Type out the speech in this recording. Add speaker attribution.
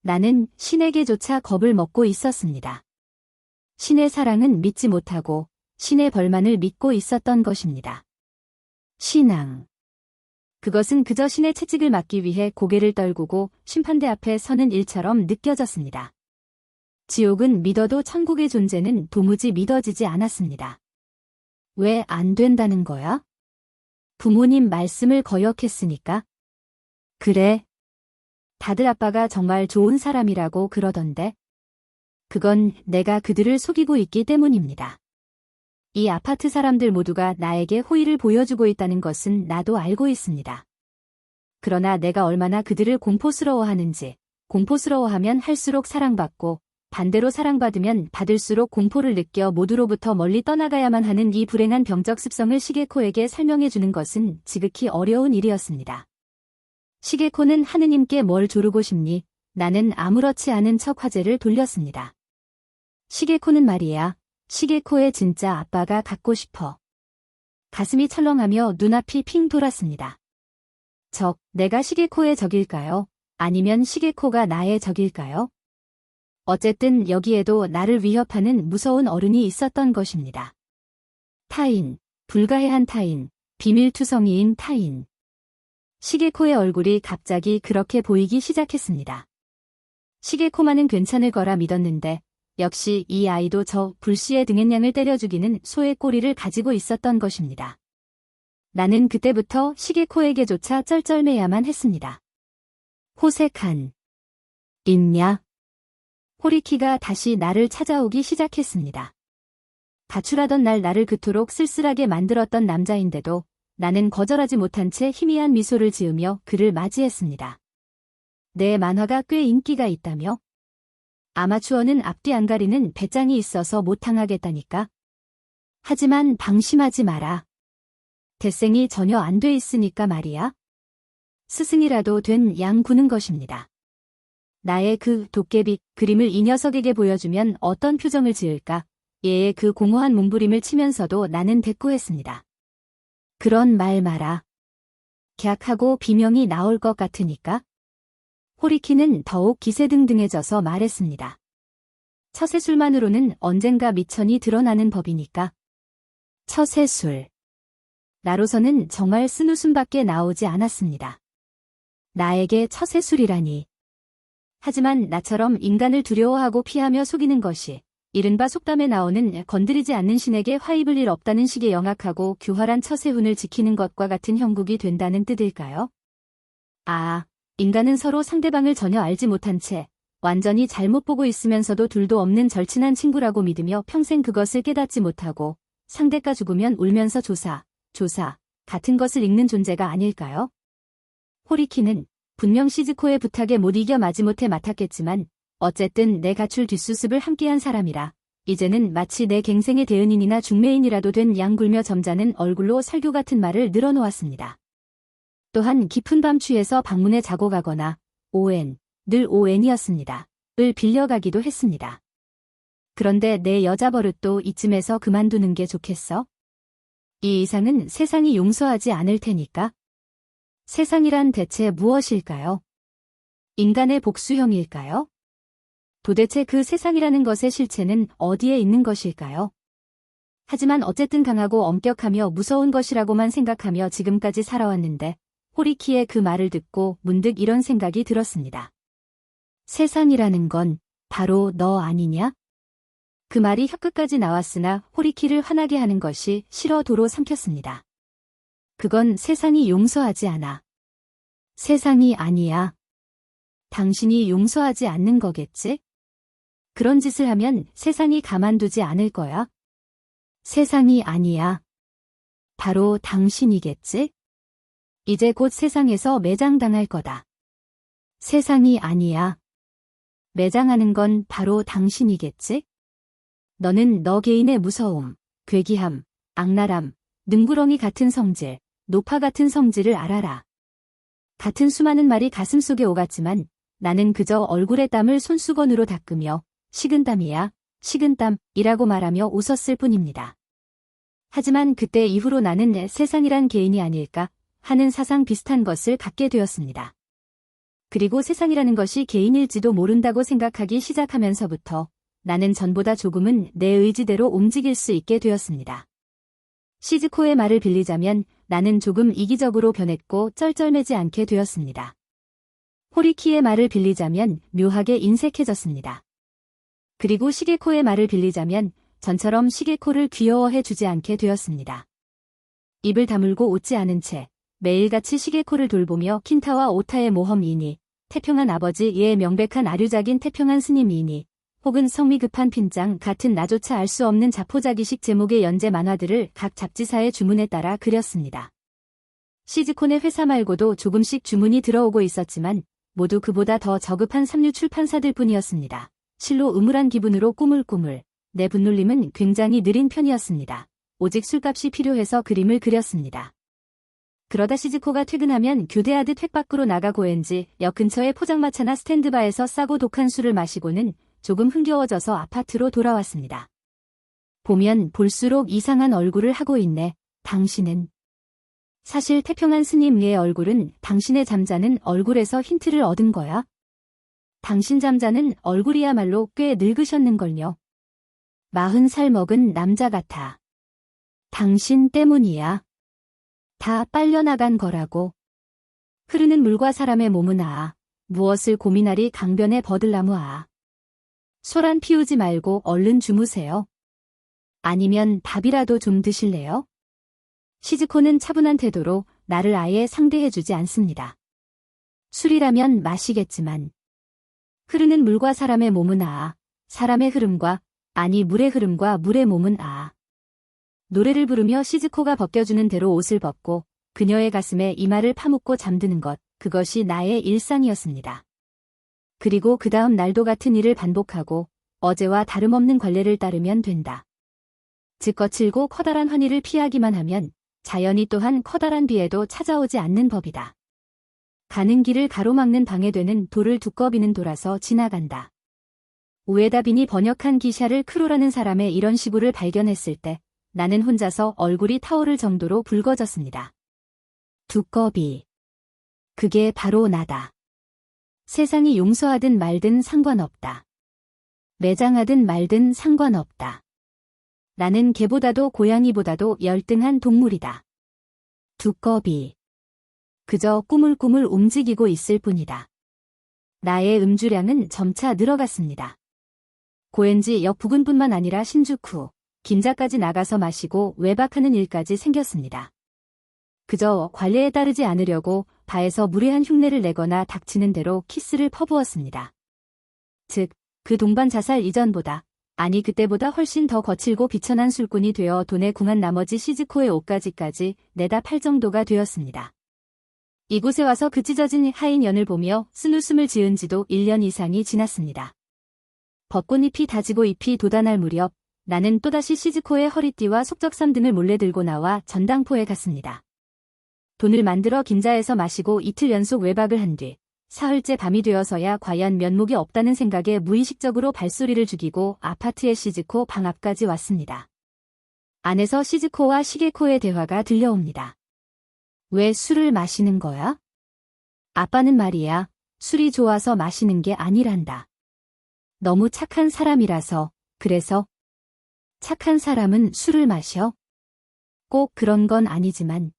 Speaker 1: 나는 신에게조차 겁을 먹고 있었습니다. 신의 사랑은 믿지 못하고 신의 벌만을 믿고 있었던 것입니다. 신앙. 그것은 그저 신의 채찍을 막기 위해 고개를 떨구고 심판대 앞에 서는 일처럼 느껴졌습니다. 지옥은 믿어도 천국의 존재는 도무지 믿어지지 않았습니다. 왜 안 된다는 거야? 부모님 말씀을 거역했으니까? 그래. 다들 아빠가 정말 좋은 사람이라고 그러던데. 그건 내가 그들을 속이고 있기 때문입니다. 이 아파트 사람들 모두가 나에게 호의를 보여주고 있다는 것은 나도 알고 있습니다. 그러나 내가 얼마나 그들을 공포스러워하는지, 공포스러워하면 할수록 사랑받고, 반대로 사랑받으면 받을수록 공포를 느껴 모두로부터 멀리 떠나가야만 하는 이 불행한 병적 습성을 시게코에게 설명해주는 것은 지극히 어려운 일이었습니다. 시게코는 하느님께 뭘 조르고 싶니? 나는 아무렇지 않은 척 화제를 돌렸습니다. 시게코는 말이야. 시게코의 진짜 아빠가 갖고 싶어. 가슴이 철렁하며 눈앞이 핑 돌았습니다. 내가 시게코의 적일까요? 아니면 시게코가 나의 적일까요? 어쨌든 여기에도 나를 위협하는 무서운 어른이 있었던 것입니다. 타인, 불가해한 타인, 비밀투성이인 타인. 시게코의 얼굴이 갑자기 그렇게 보이기 시작했습니다. 시게코만은 괜찮을 거라 믿었는데 역시 이 아이도 저 불씨의 등엔냥을 때려 죽이는 소의 꼬리를 가지고 있었던 것입니다. 나는 그때부터 시게코에게조차 쩔쩔매야만 했습니다. 호색한. 있냐? 호리키가 다시 나를 찾아오기 시작했습니다. 가출하던 날 나를 그토록 쓸쓸하게 만들었던 남자인데도 나는 거절하지 못한 채 희미한 미소를 지으며 그를 맞이했습니다. 내 만화가 꽤 인기가 있다며? 아마추어는 앞뒤 안 가리는 배짱이 있어서 못 당하겠다니까. 하지만 방심하지 마라. 대생이 전혀 안 돼 있으니까 말이야. 스승이라도 된 양구는 것입니다. 나의 그 도깨비 그림을 이 녀석에게 보여주면 어떤 표정을 지을까? 얘의 그 공허한 몸부림을 치면서도 나는 대꾸했습니다. 그런 말 마라. 객하고 비명이 나올 것 같으니까. 호리키는 더욱 기세등등해져서 말했습니다. 처세술만으로는 언젠가 미천이 드러나는 법이니까. 처세술. 나로서는 정말 쓴웃음밖에 나오지 않았습니다. 나에게 처세술이라니. 하지만 나처럼 인간을 두려워하고 피하며 속이는 것이 이른바 속담에 나오는 건드리지 않는 신에게 화 입을 일 없다는 식의 영악하고 교활한 처세훈을 지키는 것과 같은 형국이 된다는 뜻일까요? 인간은 서로 상대방을 전혀 알지 못한 채 완전히 잘못 보고 있으면서도 둘도 없는 절친한 친구라고 믿으며 평생 그것을 깨닫지 못하고 상대가 죽으면 울면서 조사 같은 것을 읽는 존재가 아닐까요? 호리키는 분명 시즈코의 부탁에 못 이겨 마지못해 맡았겠지만 어쨌든 내 가출 뒷수습을 함께한 사람이라 이제는 마치 내 갱생의 대은인이나 중매인이라도 된 양굴며 점잖은 얼굴로 설교 같은 말을 늘어놓았습니다. 또한 깊은 밤추에서 방문에 자고 가거나 늘 ON이었습니다. 을 빌려가기도 했습니다. 그런데 내 여자 버릇도 이쯤에서 그만두는 게 좋겠어? 이 이상은 세상이 용서하지 않을 테니까. 세상이란 대체 무엇일까요? 인간의 복수형일까요? 도대체 그 세상이라는 것의 실체는 어디에 있는 것일까요? 하지만 어쨌든 강하고 엄격하며 무서운 것이라고만 생각하며 지금까지 살아왔는데 호리키의 그 말을 듣고 문득 이런 생각이 들었습니다. 세상이라는 건 바로 너 아니냐? 그 말이 혀끝까지 나왔으나 호리키를 화나게 하는 것이 싫어 도로 삼켰습니다. 그건 세상이 용서하지 않아. 세상이 아니야. 당신이 용서하지 않는 거겠지? 그런 짓을 하면 세상이 가만두지 않을 거야. 세상이 아니야. 바로 당신이겠지? 이제 곧 세상에서 매장당할 거다. 세상이 아니야. 매장하는 건 바로 당신이겠지? 너는 너 개인의 무서움, 괴기함, 악랄함, 능구렁이 같은 성질, 노파 같은 성질을 알아라. 같은 수많은 말이 가슴속에 오갔지만 나는 그저 얼굴의 땀을 손수건으로 닦으며 식은땀이야, 식은땀이라고 말하며 웃었을 뿐입니다. 하지만 그때 이후로 나는 세상이란 개인이 아닐까 하는 사상 비슷한 것을 갖게 되었습니다. 그리고 세상이라는 것이 개인일지도 모른다고 생각하기 시작하면서부터 나는 전보다 조금은 내 의지대로 움직일 수 있게 되었습니다. 시즈코의 말을 빌리자면 나는 조금 이기적으로 변했고 쩔쩔매지 않게 되었습니다. 호리키의 말을 빌리자면 묘하게 인색해졌습니다. 그리고 시게코의 말을 빌리자면 전처럼 시게코를 귀여워해 주지 않게 되었습니다. 입을 다물고 웃지 않은 채 매일같이 시게코를 돌보며 킨타와 오타의 모험이니, 태평한 아버지의 명백한 아류작인 태평한 스님이니, 혹은 성미 급한 핀장 같은 나조차 알 수 없는 자포자기식 제목의 연재 만화들을 각 잡지사의 주문에 따라 그렸습니다. 시즈콘의 회사 말고도 조금씩 주문이 들어오고 있었지만 모두 그보다 더 저급한 삼류 출판사들 뿐이었습니다. 실로 음울한 기분으로 꾸물꾸물, 내 분놀림은 굉장히 느린 편이었습니다. 오직 술값이 필요해서 그림을 그렸습니다. 그러다 시즈코가 퇴근하면 교대하듯 획 밖으로 나가 고엔지 역 근처의 포장마차나 스탠드바에서 싸고 독한 술을 마시고는 조금 흥겨워져서 아파트로 돌아왔습니다. 보면 볼수록 이상한 얼굴을 하고 있네. 당신은. 사실 태평한 스님의 얼굴은 당신의 잠자는 얼굴에서 힌트를 얻은 거야. 당신 잠자는 얼굴이야말로 꽤 늙으셨는걸요. 40살 먹은 남자 같아. 당신 때문이야. 다 빨려나간 거라고. 흐르는 물과 사람의 몸은 무엇을 고민하리 강변의 버들나무 소란 피우지 말고 얼른 주무세요. 아니면 밥이라도 좀 드실래요? 시즈코는 차분한 태도로 나를 아예 상대해주지 않습니다. 술이라면 마시겠지만. 흐르는 물과 사람의 몸은 사람의 흐름과, 아니 물의 흐름과 물의 몸은 노래를 부르며 시즈코가 벗겨주는 대로 옷을 벗고 그녀의 가슴에 이마를 파묻고 잠드는 것, 그것이 나의 일상이었습니다. 그리고 그 다음 날도 같은 일을 반복하고 어제와 다름없는 관례를 따르면 된다. 즉 거칠고 커다란 환희를 피하기만 하면 자연이 또한 커다란 비에도 찾아오지 않는 법이다. 가는 길을 가로막는 방해되는 돌을 두꺼비는 돌아서 지나간다. 우에다 빈이 번역한 기샤를 크로라는 사람의 이런 시구를 발견했을 때 나는 혼자서 얼굴이 타오를 정도로 붉어졌습니다. 두꺼비. 그게 바로 나다. 세상이 용서하든 말든 상관없다. 매장하든 말든 상관없다. 나는 개보다도 고양이보다도 열등한 동물이다. 두꺼비. 그저 꾸물꾸물 움직이고 있을 뿐이다. 나의 음주량은 점차 늘어갔습니다. 고엔지 역 부근뿐만 아니라 신주쿠, 긴자까지 나가서 마시고 외박하는 일까지 생겼습니다. 그저 관례에 따르지 않으려고 바에서 무례한 흉내를 내거나 닥치는 대로 키스를 퍼부었습니다. 즉, 그 동반 자살 이전보다, 아니 그때보다 훨씬 더 거칠고 비천한 술꾼이 되어 돈에 궁한 나머지 시즈코의 옷가지까지 내다 팔 정도가 되었습니다. 이곳에 와서 그 찢어진 하인 연을 보며 쓴웃음을 지은 지도 1년 이상이 지났습니다. 벚꽃잎이 다지고 잎이 돋아날 무렵 나는 또다시 시즈코의 허리띠와 속적삼 등을 몰래 들고 나와 전당포에 갔습니다. 돈을 만들어 긴자에서 마시고 이틀 연속 외박을 한 뒤 사흘째 밤이 되어서야 과연 면목이 없다는 생각에 무의식적으로 발소리를 죽이고 아파트의 시즈코 방 앞까지 왔습니다. 안에서 시즈코와 시게코의 대화가 들려옵니다. 왜 술을 마시는 거야? 아빠는 말이야, 술이 좋아서 마시는 게 아니란다. 너무 착한 사람이라서. 그래서? 착한 사람은 술을 마셔? 꼭 그런 건 아니지만.